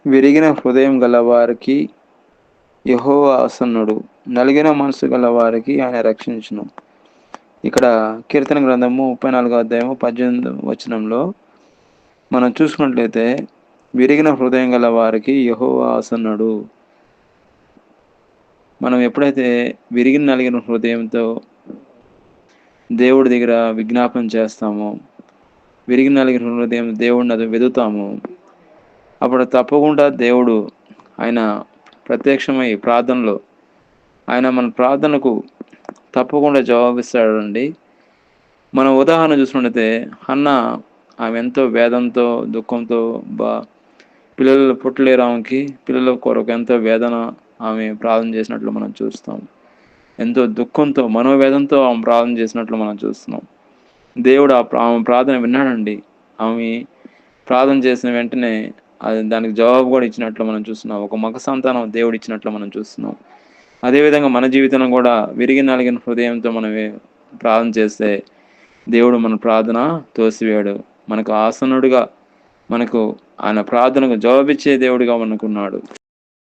విరిగిన హృదయం గల వారికి యెహోవా ఆసన్నుడు, నలిగిన మనసు గల వారికి ఆయన రక్షించును. ఇక్కడ కీర్తన గ్రంథము 34వ అధ్యాయము 18వ వచనంలో మనం చూసుకున్నట్లయితే విరిగిన హృదయం గల వారికి యెహోవా ఆసన్నుడు. మనం ఎప్పుడైతే నలిగిన హృదయంతో దేవుడి దగ్గర విజ్ఞాపన చేస్తామో, నలిగిన హృదయం దేవుడిని అది వెదుగుతాము, అప్పుడు తప్పకుండా దేవుడు ఆయన ప్రత్యక్షమై ప్రార్థనలో ఆయన మన ప్రార్థనకు తప్పకుండా జవాబిస్తాడండి. మనం ఉదాహరణ చూసుకున్నట్లయితే హన్న, ఆమె ఎంతో వేదంతో దుఃఖంతో పిల్లలు పుట్టలేరు ఆమెకి, పిల్లల కొరకు ఎంతో వేదన ఆమె ప్రార్థన చేసినట్లు మనం చూస్తాం. ఎంతో దుఃఖంతో మనోవేదంతో ఆమె ప్రార్థన చేసినట్లు మనం చూస్తున్నాం. దేవుడు ఆమె ప్రార్థన విన్నాడండి. ఆమె ప్రార్థన చేసిన వెంటనే అది దానికి జవాబు కూడా ఇచ్చినట్లు మనం చూస్తున్నాం. ఒక మగ సంతానం దేవుడు ఇచ్చినట్లు మనం చూస్తున్నాం. అదేవిధంగా మన జీవితంలో కూడా నలిగిన హృదయంతో మనం ప్రార్థన చేస్తే దేవుడు మన ప్రార్థన తోసివేయడు. మనకు ఆసనుడిగా, మనకు ఆయన ప్రార్థనకు జవాబిచ్చే దేవుడిగా మనకున్నాడు.